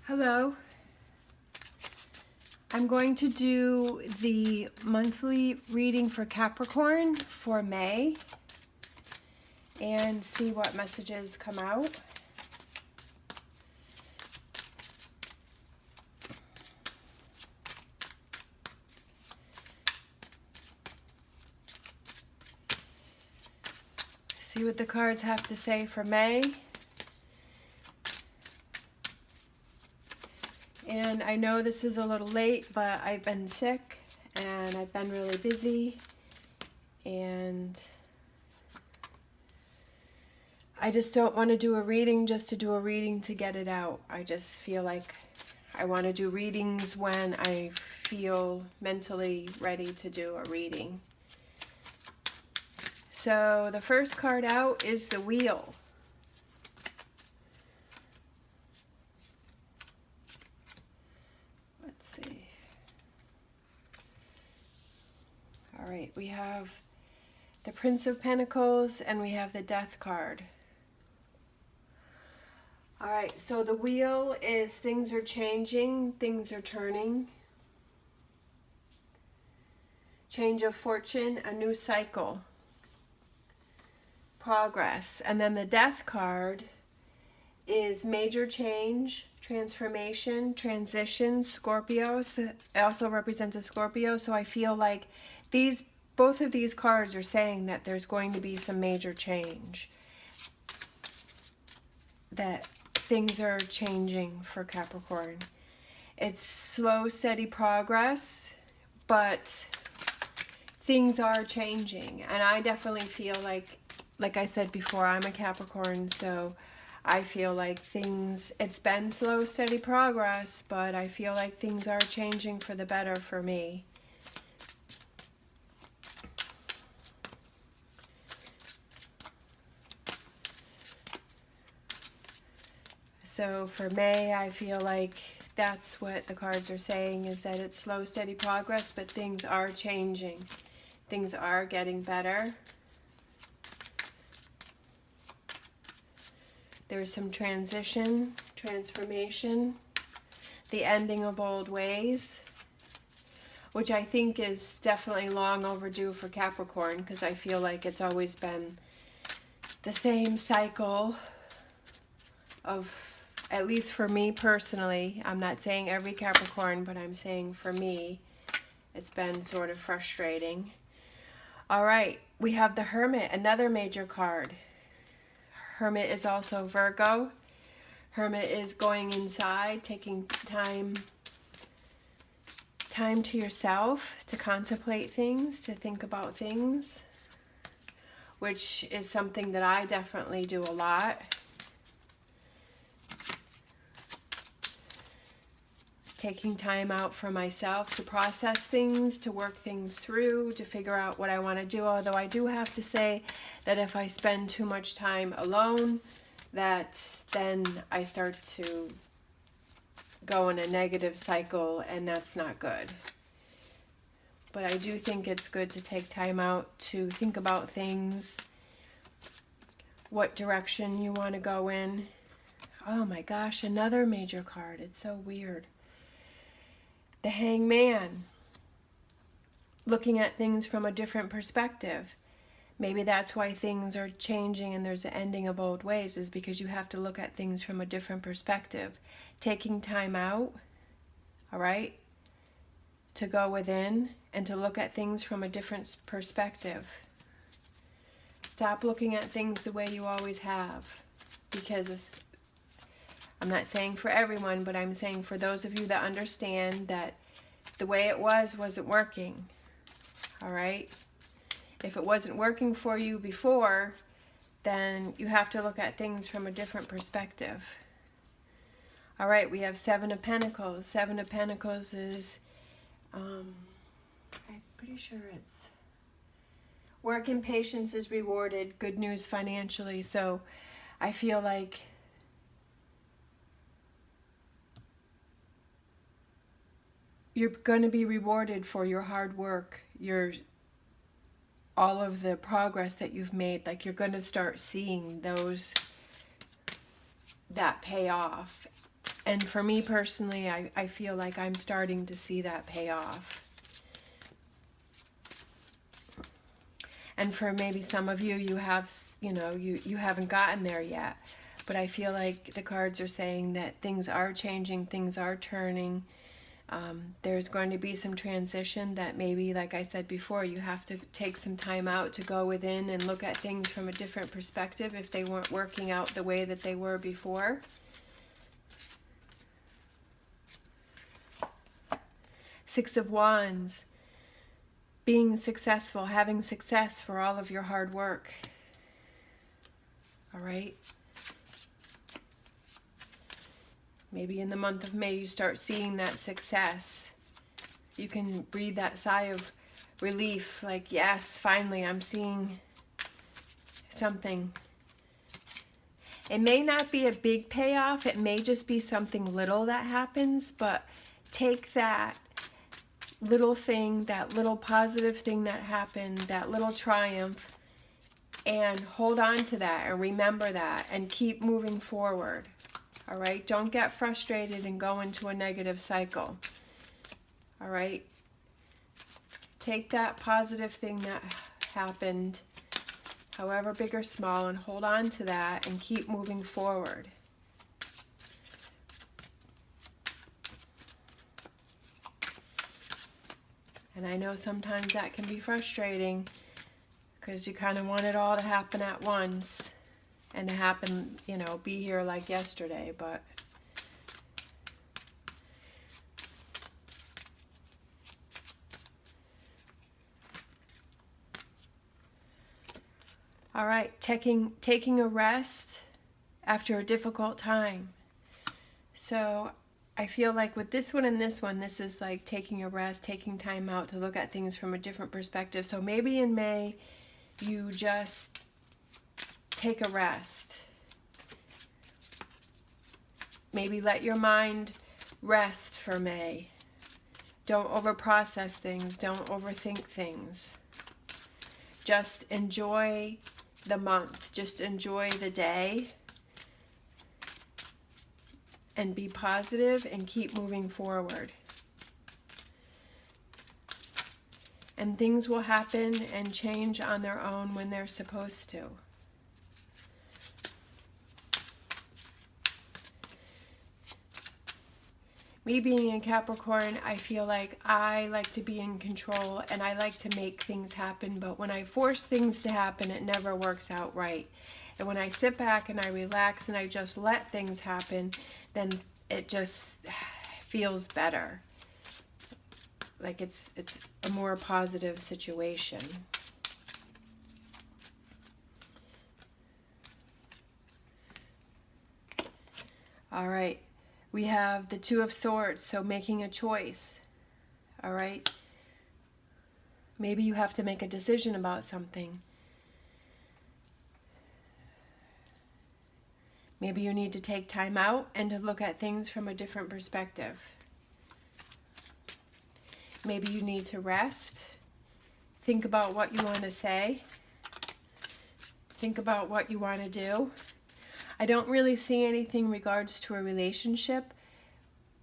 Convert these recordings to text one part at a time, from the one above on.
Hello. I'm going to do the monthly reading for Capricorn for May and see what messages come out. See what the cards have to say for May. And I know this is a little late, but I've been sick and I've been really busy, and I just don't want to do a reading just to do a reading to get it out. I just feel like I want to do readings when I feel mentally ready to do a reading. So the first card out is the Wheel. All right, we have the Prince of Pentacles and we have the Death card. All right, so the Wheel is things are changing, things are turning. Change of fortune, a new cycle. Progress. And then the Death card is major change, transformation, transition, Scorpios. It also represents a Scorpio, so I feel like both of these cards are saying that there's going to be some major change. That things are changing for Capricorn. It's slow, steady progress, but things are changing. And I definitely feel like I said before, I'm a Capricorn, so I feel like it's been slow, steady progress, but I feel like things are changing for the better for me. So for May, I feel like that's what the cards are saying, is that it's slow, steady progress, but things are changing. Things are getting better. There's some transition, transformation, the ending of old ways, which I think is definitely long overdue for Capricorn, because I feel like it's always been the same cycle of, at least for me personally, I'm not saying every Capricorn, but I'm saying for me, it's been sort of frustrating. All right, we have the Hermit, another major card. Hermit is also Virgo. Hermit is going inside, taking time to yourself, to contemplate things, to think about things, which is something that I definitely do a lot. Taking time out for myself to process things, to work things through, to figure out what I want to do. Although I do have to say that if I spend too much time alone, that then I start to go in a negative cycle, and that's not good. But I do think it's good to take time out to think about things, what direction you want to go in. Oh my gosh, another major card. It's so weird. The Hangman, looking at things from a different perspective. Maybe that's why things are changing and there's an ending of old ways, is because you have to look at things from a different perspective. Taking time out, all right, to go within and to look at things from a different perspective. Stop looking at things the way you always have, because I'm not saying for everyone, but I'm saying for those of you that understand that the way it wasn't working. All right? If it wasn't working for you before, then you have to look at things from a different perspective. All right, we have Seven of Pentacles. Seven of Pentacles is, I'm pretty sure it's work and patience is rewarded, good news financially. So I feel like you're going to be rewarded for your hard work, all of the progress that you've made. Like, you're going to start seeing that pay off. And for me personally, I feel like I'm starting to see that pay off. And for maybe some of you, you have, you haven't gotten there yet. But I feel like the cards are saying that things are changing, things are turning. There's going to be some transition that maybe, like I said before, you have to take some time out to go within and look at things from a different perspective if they weren't working out the way that they were before. Six of Wands. Being successful, having success for all of your hard work. All right? Maybe in the month of May you start seeing that success. You can breathe that sigh of relief, like, yes, finally I'm seeing something. It may not be a big payoff, it may just be something little that happens, but take that little thing, that little positive thing that happened, that little triumph, and hold on to that and remember that and keep moving forward. All right? Don't get frustrated and go into a negative cycle. All right? Take that positive thing that happened, however big or small, and hold on to that and keep moving forward. And I know sometimes that can be frustrating because you kind of want it all to happen at once and to happen, be here like yesterday, but all right, taking a rest after a difficult time. So I feel like with this one and this one, this is like taking a rest, taking time out to look at things from a different perspective. So maybe in May, you just take a rest. Maybe let your mind rest for May. Don't overprocess things. Don't overthink things. Just enjoy the month. Just enjoy the day. And be positive and keep moving forward. And things will happen and change on their own when they're supposed to. Me being in Capricorn, I feel like I like to be in control and I like to make things happen, but when I force things to happen, it never works out right. And when I sit back and I relax and I just let things happen, then it just feels better. Like it's a more positive situation. All right. We have the Two of Swords, so making a choice. All right. Maybe you have to make a decision about something. Maybe you need to take time out and to look at things from a different perspective. Maybe you need to rest. Think about what you want to say. Think about what you want to do. I don't really see anything in regards to a relationship,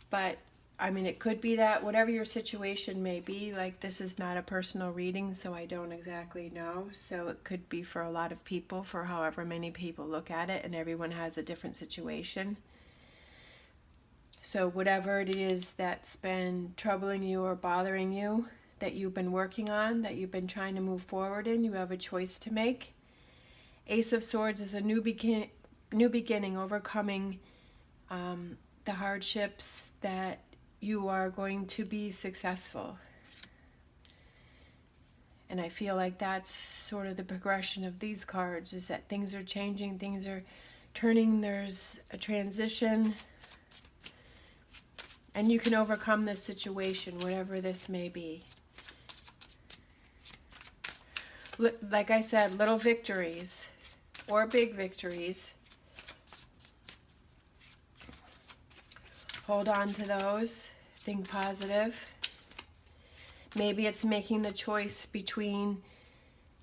but I mean, it could be that whatever your situation may be, like this is not a personal reading, so I don't exactly know. So it could be for a lot of people, for however many people look at it, and everyone has a different situation. So whatever it is that's been troubling you or bothering you, that you've been working on, that you've been trying to move forward in, you have a choice to make. Ace of Swords is a new beginning, overcoming the hardships that you are going to be successful. And I feel like that's sort of the progression of these cards, is that things are changing, things are turning, there's a transition, and you can overcome this situation, whatever this may be. Like I said, little victories or big victories. Hold on to those. Think positive. Maybe it's making the choice between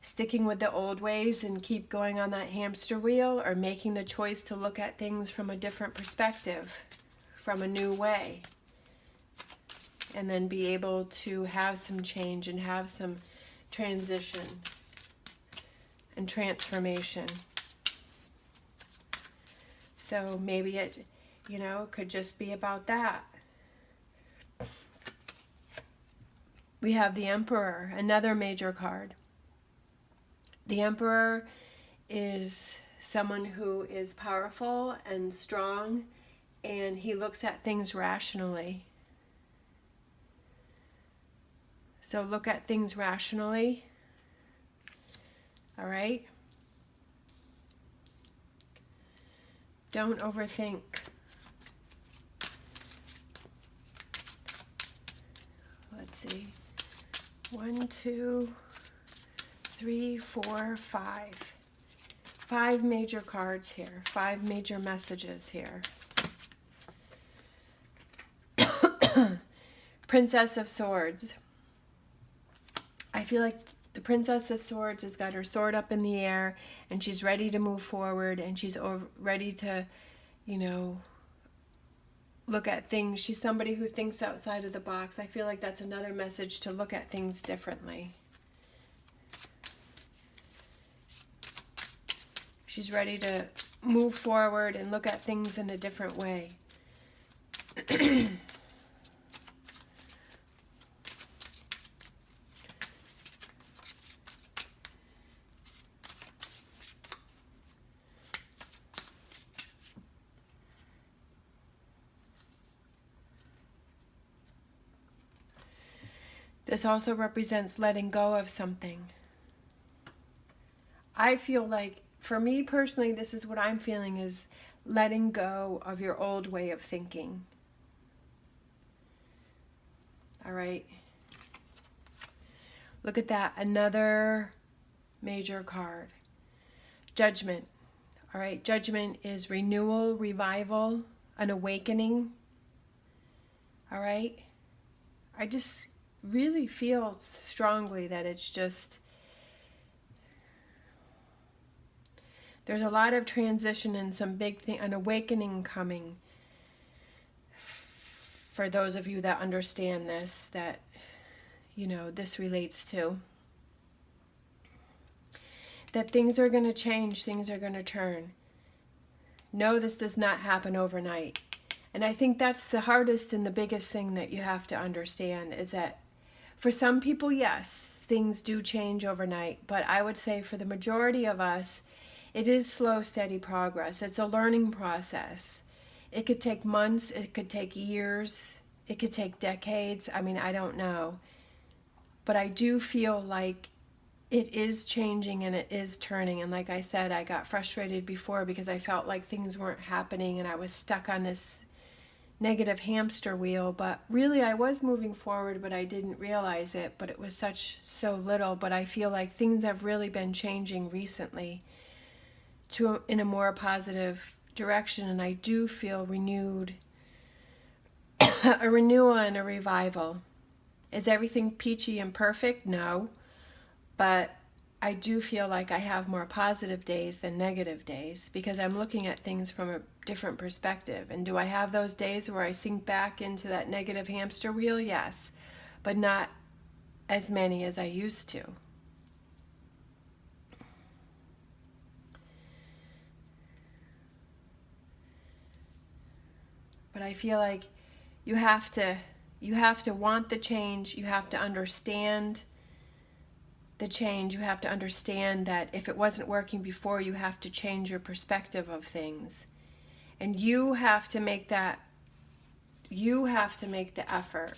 sticking with the old ways and keep going on that hamster wheel, or making the choice to look at things from a different perspective, from a new way. And then be able to have some change and have some transition and transformation. So maybe it, could just be about that. We have the Emperor, another major card. The Emperor is someone who is powerful and strong, and he looks at things rationally. So look at things rationally. All right? Don't overthink. Let's see. 1, 2, 3, 4, 5. 5 major cards here. 5 major messages here. Princess of Swords. I feel like the Princess of Swords has got her sword up in the air, and she's ready to move forward, and she's ready to, look at things. She's somebody who thinks outside of the box. I feel like that's another message, to look at things differently. She's ready to move forward and look at things in a different way. This also represents letting go of something. I feel like, for me personally, this is what I'm feeling, is letting go of your old way of thinking. All right. Look at that. Another major card. Judgment. All right. Judgment is renewal, revival, an awakening. All right. I just really feel strongly that it's just, there's a lot of transition and some big thing, an awakening coming. For those of you that understand this, that, this relates to. That things are going to change, things are going to turn. No, this does not happen overnight. And I think that's the hardest and the biggest thing that you have to understand, is that for some people, yes, things do change overnight. But I would say for the majority of us, it is slow, steady progress. It's a learning process. It could take months, it could take years, it could take decades. I mean, I don't know. But I do feel like it is changing and it is turning. And like I said, I got frustrated before because I felt like things weren't happening and I was stuck on this negative hamster wheel. But really I was moving forward, but I didn't realize it. But it was so little. But I feel like things have really been changing recently in a more positive direction, and I do feel renewed, a renewal and a revival. Is everything peachy and perfect? No, but I do feel like I have more positive days than negative days, because I'm looking at things from a different perspective. And do I have those days where I sink back into that negative hamster wheel? Yes, but not as many as I used to. But I feel like you have to want the change. You have to understand the change. You have to understand that if it wasn't working before, you have to change your perspective of things. And you have to make the effort.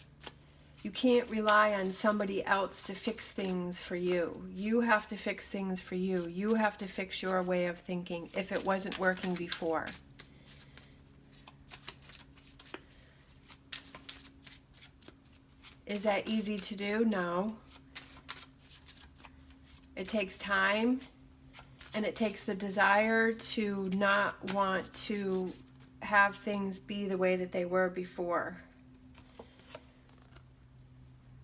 You can't rely on somebody else to fix things for you. You have to fix things for you. You have to fix your way of thinking if it wasn't working before. Is that easy to do? No. It takes time, and it takes the desire to not want to have things be the way that they were before.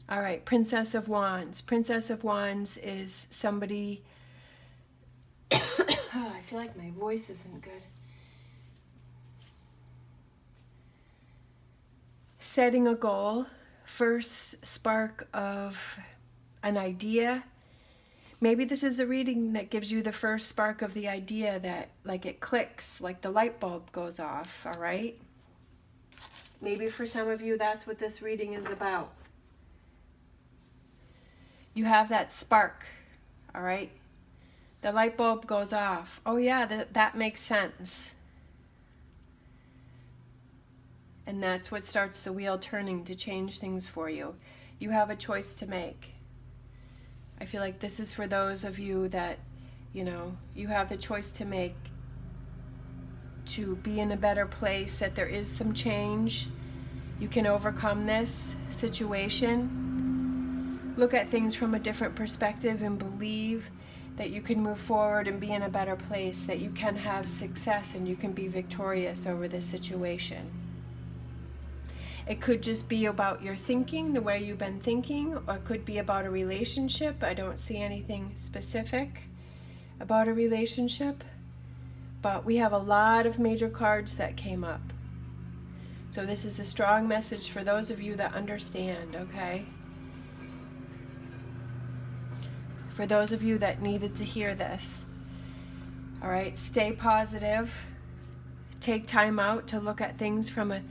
All right, Princess of Wands. Princess of Wands is somebody... I feel like my voice isn't good. setting a goal, first spark of an idea. Maybe this is the reading that gives you the first spark of the idea that, like, it clicks, like the light bulb goes off, all right? Maybe for some of you, that's what this reading is about. You have that spark, all right? The light bulb goes off. Oh yeah, that makes sense. And that's what starts the wheel turning to change things for you. You have a choice to make. I feel like this is for those of you that, you know, you have the choice to make to be in a better place, that there is some change. You can overcome this situation. Look at things from a different perspective and believe that you can move forward and be in a better place, that you can have success and you can be victorious over this situation. It could just be about your thinking, the way you've been thinking, or it could be about a relationship. I don't see anything specific about a relationship, but we have a lot of major cards that came up. So this is a strong message for those of you that understand, okay? For those of you that needed to hear this. All right, stay positive. Take time out to look at things from a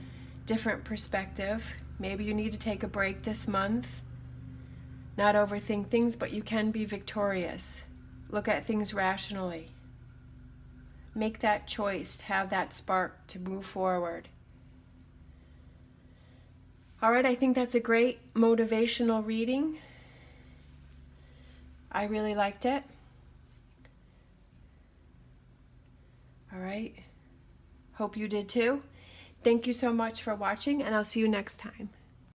different perspective. Maybe you need to take a break this month. Not overthink things, but you can be victorious. Look at things rationally. Make that choice to have that spark to move forward. All right, I think that's a great motivational reading. I really liked it. All right. Hope you did too. Thank you so much for watching, and I'll see you next time.